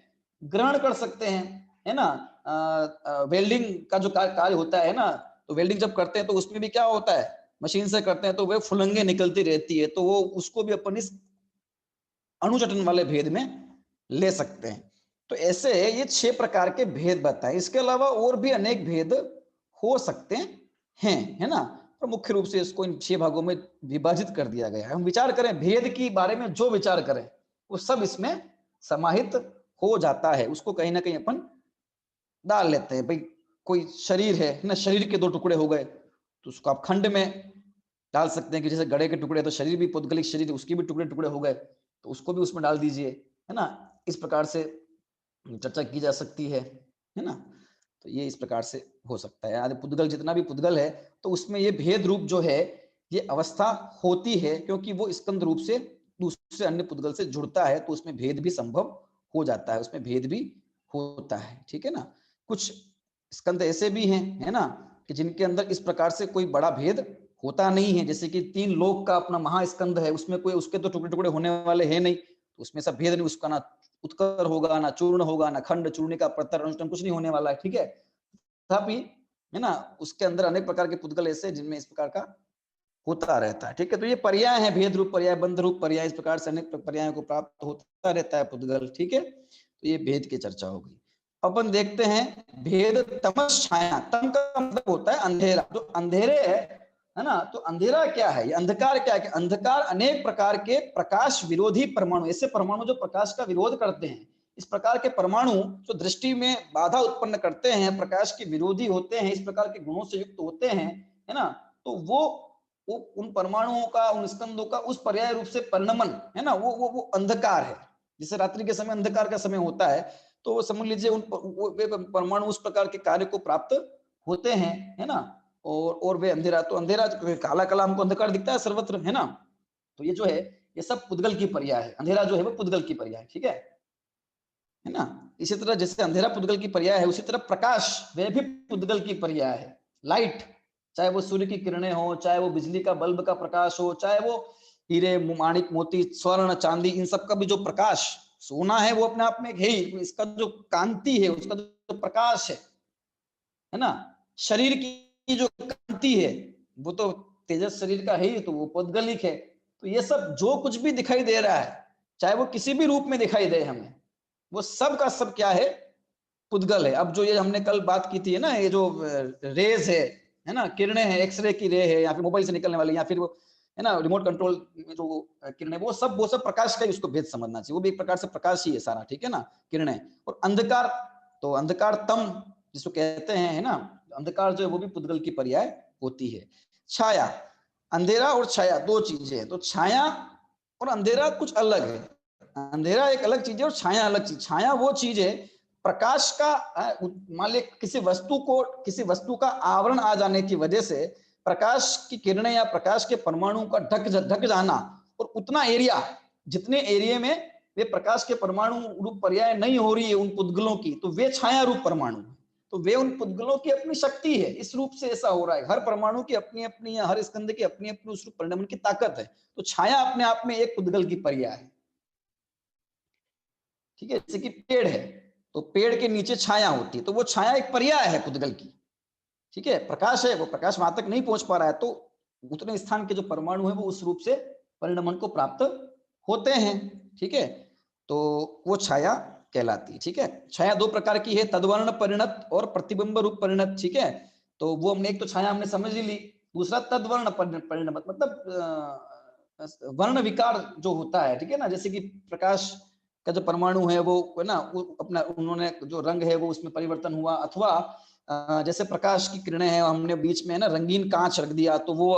ग्रहण कर सकते हैं, है ना। वेल्डिंग का जो कार्य होता है ना, तो वेल्डिंग जब करते हैं तो उसमें भी क्या होता है, मशीन से करते हैं तो वे फुलंगे निकलती रहती है, तो वो उसको भी अपन इस अणुचटन वाले भेद में ले सकते हैं। तो ऐसे ये 6 प्रकार के भेद बताए, इसके अलावा और भी अनेक भेद हो सकते हैं, है ना, पर मुख्य रूप से इसको इन 6 भागों में विभाजित कर दिया गया है। हम विचार करें भेद की बारे में, जो विचार करें वो सब इसमें समाहित हो जाता है, उसको कहीं ना कहीं अपन डाल लेते हैं। भाई कोई शरीर है ना, शरीर के 2 टुकड़े हो गए, तो उसको आप खंड में डाल सकते हैं, कि जैसे गड़े के टुकड़े, तो शरीर भी पौद्गलिक शरीर, उसके भी टुकड़े टुकड़े हो गए, तो उसको भी उसमें डाल दीजिए, है ना। इस प्रकार से चर्चा की जा सकती है ना। तो ये इस प्रकार से हो सकता है, आदि पुद्गल जितना भी पुद्गल है, तो उसमें ये भेद रूप जो है, ये अवस्था होती है, क्योंकि वो स्कंद रूप से दूसरे अन्य पुद्गल से जुड़ता है, तो उसमें भेद भी संभव हो जाता है, उसमें भेद भी होता है, ठीक है ना। कुछ स्कंद ऐसे भी हैं, है ना, कि जिनके अंदर इस प्रकार से कोई बड़ा भेद होता नहीं है, जैसे कि 3 लोक का अपना महास्कंद है, उसमें कोई, उसके तो टुकड़े टुकड़े होने वाले हैं नहीं, तो उसमें सब भेद नहीं, उसका ना उत्कर होगा, ना चूर्ण होगा, ना खंड, चूर्णिका, प्रतर, अनुष्टन, कुछ नहीं होने वाला है, ठीक है। तथापि, है ना, उसके अंदर अनेक प्रकार के पुद्गल ऐसे जिनमें इस प्रकार का होता रहता है, ठीक है। तो ये पर्याय है, भेद रूप पर्याय, बंध रूप पर्याय, इस प्रकार से अनेक पर्यायों को प्राप्त होता रहता है पुद्गल, ठीक है। तो ये भेद की चर्चा हो गई। अपन देखते हैं भेद तमस छाया। तम का मतलब होता है अंधेरा, जो अंधेरे है ना, तो अंधेरा क्या है, ये अंधकार क्या है, अंधकार अनेक प्रकार के प्रकाश विरोधी परमाणु, ऐसे परमाणु जो प्रकाश का विरोध करते हैं, इस प्रकार के परमाणु जो दृष्टि में बाधा उत्पन्न करते हैं, प्रकाश के विरोधी होते हैं, इस प्रकार के गुणों से युक्त होते हैं, है ना, तो वो उन परमाणुओं का, उन स्कंदों का उस पर्याय रूप से परिणमन, है ना, वो अंधकार है। जैसे रात्रि के समय अंधकार का समय होता है, तो समझ लीजिए उन परमाणु उस प्रकार के कार्य को प्राप्त होते हैं, है ना। और वे अंधेरा, तो अंधेरा काला काला हमको अंधकार दिखता है सर्वत्र, है ना, तो ये जो है, ये सब पुद्गल की पर्याय है, अंधेरा जो है वो पुद्गल की पर्याय, ठीक है ना। इसी तरह जैसे अंधेरा पुद्गल की पर्याय है, उसी तरह प्रकाश वह भी पुद्गल की पर्याय है। लाइट, चाहे वो सूर्य की किरणें हो, चाहे वो बिजली का बल्ब का प्रकाश हो, चाहे वो हीरे माणिक मोती स्वर्ण चांदी, इन सब का भी जो प्रकाश, सोना है वो अपने आप में है ही, इसका जो कांति है, उसका जो प्रकाश है ना, शरीर की जो कांति है, वो तो तेजस शरीर का है ही, तो वो पौद्गलिक है। तो ये सब जो कुछ भी दिखाई दे रहा है, चाहे वो किसी भी रूप में दिखाई दे हमें, वो सब का सब क्या है, पुद्गल है। अब जो ये हमने कल बात की थी, है ना, ये जो रेज है ना, किरणें हैं, एक्सरे की रे है, या फिर मोबाइल से निकलने वाली, या फिर वो, है ना, रिमोट कंट्रोल में जो किरणें, वो सब प्रकाश का ही उसको भेद समझना चाहिए, वो भी एक प्रकार से प्रकाश ही है सारा, ठीक है ना, किरणें। और अंधकार, तो अंधकार तम जिसको कहते हैं, है ना, अंधकार जो है वो भी पुद्गल की पर्याय होती है। छाया, अंधेरा और छाया 2 चीजें हैं, तो छाया और अंधेरा कुछ अलग है, अंधेरा एक अलग चीज है और छाया अलग चीज। छाया वो चीज है, प्रकाश का, मान ली किसी वस्तु का आवरण आ जाने की वजह से प्रकाश की किरणें या प्रकाश के परमाणु का ढक जाना, और उतना एरिया, जितने एरिया में वे प्रकाश के परमाणु रूप पर्याय नहीं हो रही है उन पुद्गलों की, तो वे छाया रूप परमाणु, तो वे उन पुद्गलों की अपनी शक्ति है, इस रूप से ऐसा हो रहा है। हर परमाणु की अपनी अपनी, या हर स्कंद की अपनी अपनी उस रूप परिणमन की ताकत है, तो छाया अपने आप में एक पुद्गल की पर्याय है, ठीक है। जैसे कि पेड़ है, तो पेड़ के नीचे छाया होती है, तो वो छाया एक पर्याय है पुद्गल की। ठीक है, प्रकाश है, वो प्रकाश वहां तक नहीं पहुंच पा रहा है, तो उतने स्थान के जो परमाणु है वो उस रूप से परिणमन को प्राप्त होते हैं। ठीक है, तो वो छाया कहलाती है। ठीक है, छाया दो प्रकार की है, तद्वर्ण परिणत और प्रतिबिंब रूप परिणत। ठीक है, तो वो हमने एक तो छाया हमने समझ ही ली, दूसरा तद्वर्ण परिणत मतलब वर्ण विकार जो होता है। ठीक है ना, जैसे कि प्रकाश का जो परमाणु है वो है ना, वो अपना उन्होंने जो रंग है वो उसमें परिवर्तन हुआ, अथवा जैसे प्रकाश की किरणें हैं, हमने बीच में ना रंगीन कांच रख दिया तो वो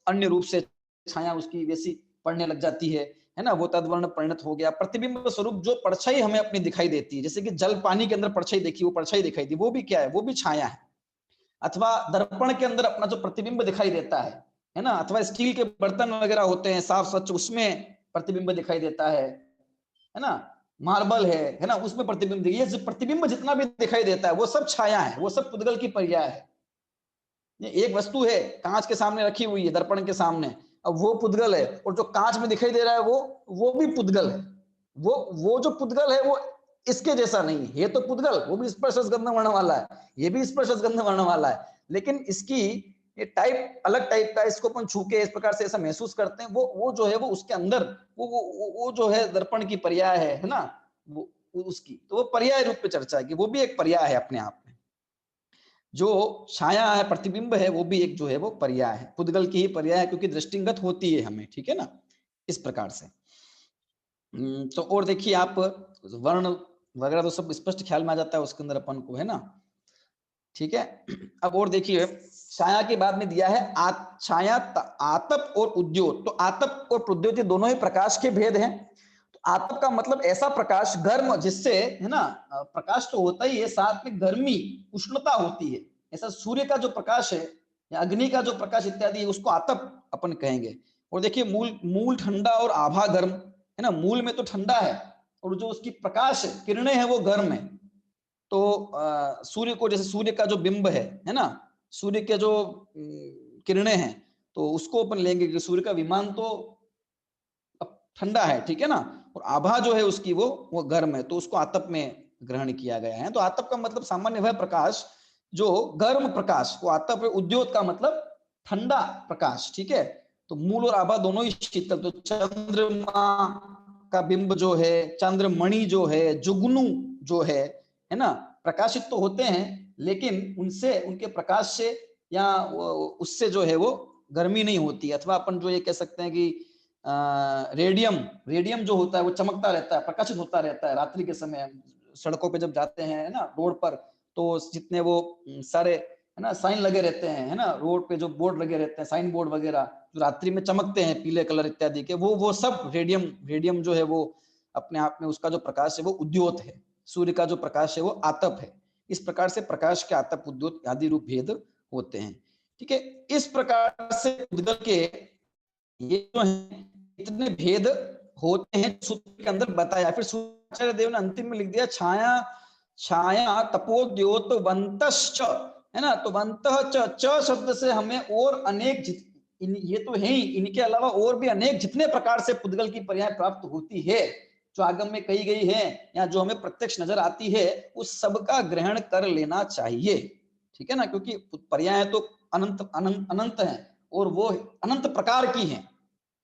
अन्य रूप से छाया उसकी वैसी पड़ने लग जाती है ना, वो तद्वर्ण परिणत हो गया। प्रतिबिंब स्वरूप जो परछाई हमें अपनी दिखाई देती है, जैसे कि जल पानी के अंदर परछाई देखी, वो परछाई दिखाई दी, वो भी क्या है, वो भी छाया है। अथवा दर्पण के अंदर अपना जो प्रतिबिंब दिखाई देता है ना, अथवा स्टील के बर्तन वगैरह होते हैं साफ स्वच्छ, उसमें प्रतिबिंब दिखाई देता है ना, मार्बल है ना, उसमें प्रतिबिंब, ये प्रतिबिंब जितना भी दिखाई देता है वो सब छाया है, वो सब पुद्गल की पर्याय है। एक वस्तु है कांच के सामने रखी हुई है, दर्पण के सामने, अब वो पुद्गल है, और जो कांच में दिखाई दे रहा है वो भी पुद्गल है। वो जो पुद्गल है वो इसके जैसा नहीं है, ये तो पुद्गल, वो भी स्पर्श गंध वर्ण वाला है, ये भी स्पर्श गंध वर्ण वाला है, लेकिन इसकी ये टाइप अलग टाइप का, इसको अपन छू के इस प्रकार से ऐसा महसूस करते हैं, वो जो है वो उसके अंदर वो जो है दर्पण की पर्याय है ना, वो उसकी तो वो पर्याय रूप में चर्चा है कि वो भी एक पर्याय है अपने आप में। जो छाया है, प्रतिबिंब है, वो भी एक जो है वो पर्याय है, पुद्गल की ही पर्याय है, क्योंकि दृष्टिगत होती है हमें। ठीक है ना, इस प्रकार से। तो और देखिए आप, वर्ण वगैरह तो सब स्पष्ट ख्याल में आ जाता है उसके अंदर अपन को, है ना। ठीक है, अब और देखिए, छाया के बाद में दिया है छाया, आतप और उद्योत। तो आतप और प्रद्योत दोनों ही प्रकाश के भेद हैं। तो आतप का मतलब ऐसा प्रकाश, गर्म, जिससे है ना, प्रकाश तो होता ही है, साथ में गर्मी, उष्णता होती है। ऐसा सूर्य का जो प्रकाश है या अग्नि का जो प्रकाश इत्यादि है, उसको आतप अपन कहेंगे। और देखिए, मूल मूल ठंडा और आभा गर्म, है ना, मूल में तो ठंडा है और जो उसकी प्रकाश किरणें हैं वो गर्म है। तो सूर्य को, जैसे सूर्य का जो बिंब है ना, सूर्य के जो किरणें हैं, तो उसको अपन लेंगे कि सूर्य का विमान तो ठंडा है, ठीक है ना, और आभा जो है उसकी वो गर्म है, तो उसको आतप में ग्रहण किया गया है। तो आतप का मतलब सामान्य वह प्रकाश जो गर्म प्रकाश, वो आतप है। उद्योत का मतलब ठंडा प्रकाश। ठीक है, तो मूल और आभा दोनों ही शीतल। तो चंद्रमा का बिंब जो है, चंद्रमणि जो है, जुगनू जो है ना, प्रकाशित तो होते हैं, लेकिन उनसे, उनके प्रकाश से या उससे जो है वो गर्मी नहीं होती। अथवा अपन जो ये कह सकते हैं कि रेडियम रेडियम जो होता है वो चमकता रहता है, प्रकाशित होता रहता है रात्रि के समय। सड़कों पे जब जाते हैं ना, रोड पर, तो जितने वो सारे है ना साइन लगे रहते हैं, है ना, रोड पे जो बोर्ड लगे रहते हैं, साइन बोर्ड वगैरह, जो रात्रि में चमकते हैं पीले कलर इत्यादि के, वो सब रेडियम रेडियम जो है वो अपने आप में, उसका जो प्रकाश है वो उद्योत है। सूर्य का जो प्रकाश है वो आतप है। इस प्रकार से प्रकाश के आतप, उद्योत आदि रूप भेद होते हैं। ठीक है, इस प्रकार से उद्गल के ये जो है इतने भेद होते हैं सूत्र के अंदर बताया। फिर सूर्याचार्य देव ने अंतिम में लिख दिया, छाया छाया तपोद्योत वंतश्च, है ना। तो वंतः च शब्द से हमें और अनेक ये तो है ही, इनके अलावा और भी अनेक जितने प्रकार से पुद्गल की पर्याय प्राप्त होती है, जो आगम में कही गई है या जो हमें प्रत्यक्ष नजर आती है, उस सब का ग्रहण कर लेना चाहिए। ठीक है ना, क्योंकि पर्याय तो अनंत अनंत अनंत है और वो अनंत प्रकार की हैं।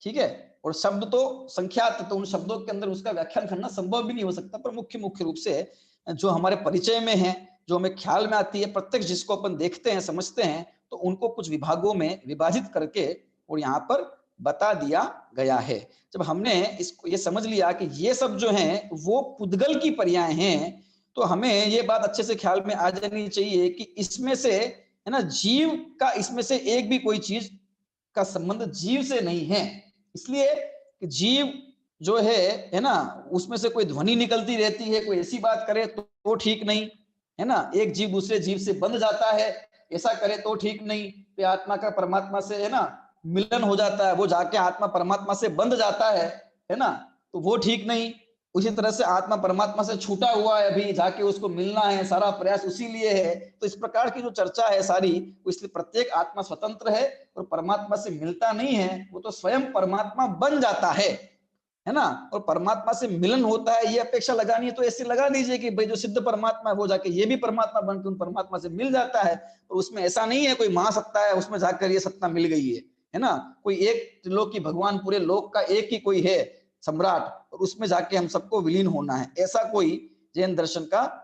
ठीक है, और शब्द तो संख्यात, तो उन शब्दों के अंदर उसका व्याख्यान करना संभव भी नहीं हो सकता। पर मुख्य रूप से जो हमारे परिचय में है, जो हमें ख्याल में आती है, प्रत्यक्ष जिसको अपन देखते हैं, समझते हैं, तो उनको कुछ विभागों में विभाजित करके और यहाँ पर बता दिया गया है। जब हमने इसको ये समझ लिया कि ये सब जो हैं वो पुद्गल की पर्याय हैं, तो हमें ये बात अच्छे से ख्याल में आ जानी चाहिए कि इसमें से, है ना, जीव का इसमें से एक भी कोई चीज का संबंध जीव से नहीं है। इसलिए कि जीव जो है ना, उसमें से कोई ध्वनि निकलती रहती है, कोई ऐसी बात करे तो ठीक नहीं, है ना। एक जीव दूसरे जीव से बंध जाता है, ऐसा करे तो ठीक नहीं। तो आत्मा का परमात्मा से, है ना, मिलन हो जाता है, वो जाके आत्मा परमात्मा से बंध जाता है ना, तो वो ठीक नहीं। उसी तरह से आत्मा परमात्मा से छूटा हुआ है, अभी जाके उसको मिलना है, सारा प्रयास उसी लिए है। तो इस प्रकार की जो चर्चा है सारी, इसलिए प्रत्येक आत्मा स्वतंत्र है और परमात्मा से मिलता नहीं है, वो तो स्वयं परमात्मा बन जाता है। है ना, और परमात्मा से मिलन होता है, ये अपेक्षा लगानी है तो ऐसे लगा दीजिए कि भाई जो सिद्ध परमात्मा है वो जाके ये भी परमात्मा बन के उन परमात्मा से मिल जाता है। और उसमें ऐसा नहीं है कोई महासत्ता है उसमें जाकर ये सत्ता मिल गई है ना, कोई एक त्रिलोक की भगवान पूरे लोक का एक ही कोई है सम्राट, और उसमें जाके हम सबको विलीन होना है, ऐसा कोई जैन दर्शन का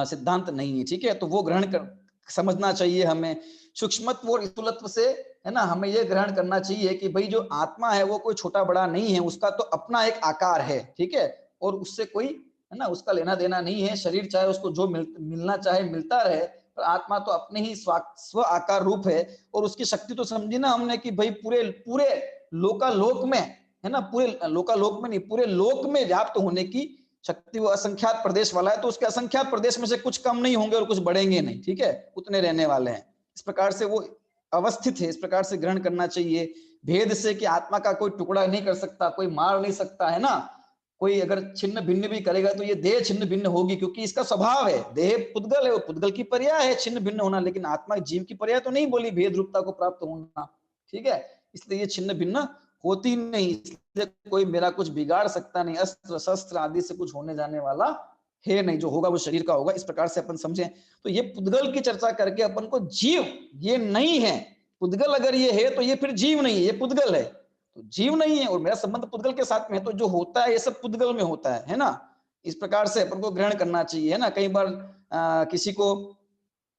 सिद्धांत नहीं है। ठीक है, तो वो ग्रहण कर समझना चाहिए हमें। सूक्ष्मत्व और स्थूलत्व से, है ना, हमें ये ग्रहण करना चाहिए कि भाई जो आत्मा है वो कोई छोटा बड़ा नहीं है, उसका तो अपना एक आकार है। ठीक है, और उससे कोई, है ना, उसका लेना देना नहीं है। शरीर चाहे उसको जो मिलना चाहे मिलता रहे, पर आत्मा तो अपने ही स्व आकार रूप है। और उसकी शक्ति तो समझी ना हमने कि भाई पूरे पूरे लोकालोक में, है ना, पूरे लोकालोक में नहीं, पूरे लोक में व्याप्त होने की शक्ति। वो असंख्यात प्रदेश वाला है, तो उसके असंख्यात प्रदेश में से कुछ कम नहीं होंगे और कुछ बढ़ेंगे नहीं। ठीक है, उतने रहने वाले हैं। इस प्रकार से वो अवस्थित है, इस प्रकार से ग्रहण करना चाहिए। भेद से कि आत्मा का कोई टुकड़ा नहीं कर सकता, कोई मार नहीं सकता, है ना, कोई अगर छिन्न भिन्न भी करेगा तो ये देह छिन्न भिन्न होगी, क्योंकि इसका स्वभाव है। देह पुद्गल है, वो पुद्गल की पर्याय है छिन्न भिन्न होना, लेकिन आत्मा जीव की पर्याय तो नहीं बोली भेद रूपता को प्राप्त होना। ठीक है, इसलिए ये छिन्न भिन्न होती नहीं, इसलिए कोई मेरा कुछ बिगाड़ सकता नहीं, अस्त्र शस्त्र आदि से कुछ होने जाने वाला है नहीं, जो होगा वो शरीर का होगा। इस प्रकार से अपन समझें। तो ये पुद्गल की चर्चा करके अपन को जीव ये नहीं है, पुद्गल अगर ये है तो ये फिर जीव नहीं है, ये पुद्गल है, तो जीव नहीं है, और मेरा संबंध पुद्गल के साथ में है, तो जो होता है ये सब पुद्गल में होता है ना। इस प्रकार से अपन को ग्रहण करना चाहिए, है ना। कई बार किसी को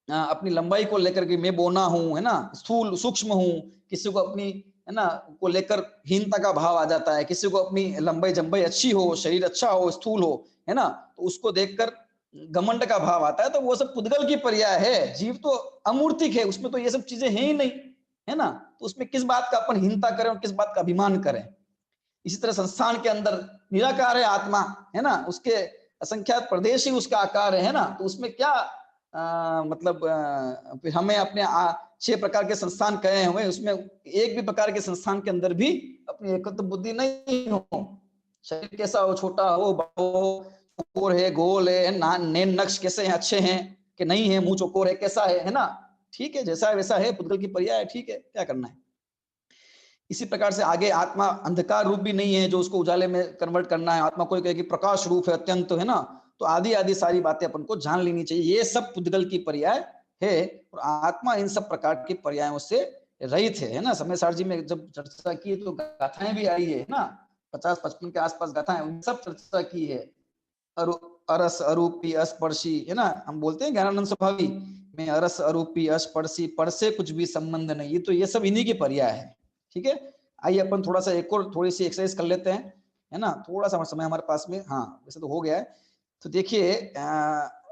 अपनी लंबाई को लेकर के मैं बोना हूं, है ना, स्थूल सूक्ष्म हूं, किसी को अपनी, है ना, को लेकर हीनता का भाव आ जाता है, किसी को अपनी लंबाई जंबाई अच्छी हो, शरीर अच्छा हो, स्थूल हो, है ना, तो उसको देखकर घमंड का भाव आता है। तो वो सब पुद्गल की पर्याय है। जीव तो अमूर्तिक है, उसमें तो ये सब चीजें हैं ही नहीं, है ना, तो उसमें किस बात का अपन हीनता करें और किस बात का अभिमान करें। इसी तरह संस्थान के अंदर निराकार है आत्मा, है ना, उसके असंख्यात प्रदेश ही उसका आकार है ना, तो उसमें क्या मतलब फिर हमें अपने 6 प्रकार के संस्थान कहे हुए, उसमें एक भी प्रकार के संस्थान के अंदर भी अपनी एकत्व बुद्धि नहीं हो। शरीर कैसा हो, छोटा हो, चौकोर है, गोल है, नैन नक्श कैसे हैं, अच्छे हैं कि नहीं है, मुंह चौकोर है, कैसा है ना, ठीक है, जैसा है वैसा है, पुद्गल की पर्याय है, ठीक है, क्या करना है। इसी प्रकार से आगे आत्मा अंधकार रूप भी नहीं है जो उसको उजाले में कन्वर्ट करना है, आत्मा कोई कहे कि प्रकाश रूप है अत्यंत, है ना, तो आदि आदि सारी बातें अपन को जान लेनी चाहिए। ये सब पुद्गल की पर्याय है, और आत्मा इन सब प्रकार के पर्यायों से रहित है ना। समय सार जी में जब चर्चा की तो गाथाएं भी आई है ना, 50-55 के आसपास गाथाएं, सब चर्चा की है। अरस अरूपी अस्पर्शी, है ना, हम बोलते हैं ज्ञानानंद स्वभावी में अरस अरूपी अस्पर्शी, पर से कुछ भी संबंध नहीं, ये तो ये सब इन्हीं की पर्याय है। ठीक है, आइए अपन थोड़ा सा एक और थोड़ी सी एक्सरसाइज कर लेते हैं, है ना, थोड़ा सा समय हमारे पास में, हाँ वैसे तो हो गया है। तो देखिए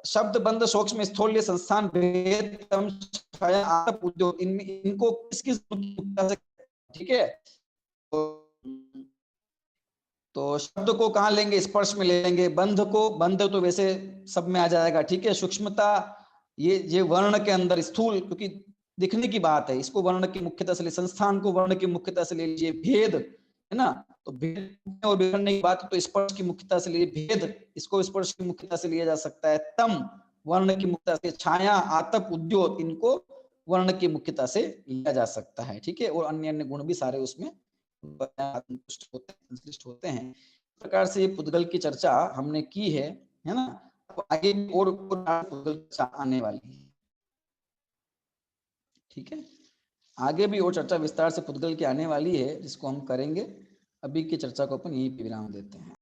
शब्द बंध सूक्ष्म स्थूल्य संस्थान भेद तम छाया आतप उद्योग, इनको किस किस, ठीक है, तो शब्द को कहाँ लेंगे, स्पर्श में लेंगे। बंध को, बंध तो वैसे सब में आ जाएगा, ठीक है। सूक्ष्मता ये वर्ण के अंदर, स्थूल क्योंकि दिखने की बात है, इसको वर्ण की मुख्यता से ले, संस्थान को वर्ण की मुख्यता से ले लीजिए। भेद, है ना, तो भेद और बिगड़ने की बात तो स्पर्श की मुख्यता से लिए, भेद इसको स्पर्श की मुख्यता से लिया जा सकता है। तम वर्ण की मुख्यता से, छाया आतप उद्योग इनको वर्ण की मुख्यता से लिया जा सकता है, ठीक है। और अन्य अन्य गुण भी सारे उसमें संश्लिष्ट होते हैं। इस प्रकार से ये पुद्गल की चर्चा हमने की है ना। तो आगे और पुद्गल चर्चा आने वाली है, ठीक है। आगे भी और चर्चा विस्तार से पुद्गल की आने वाली है, जिसको हम करेंगे। अभी की चर्चा को अपन यहीं पे विराम देते हैं।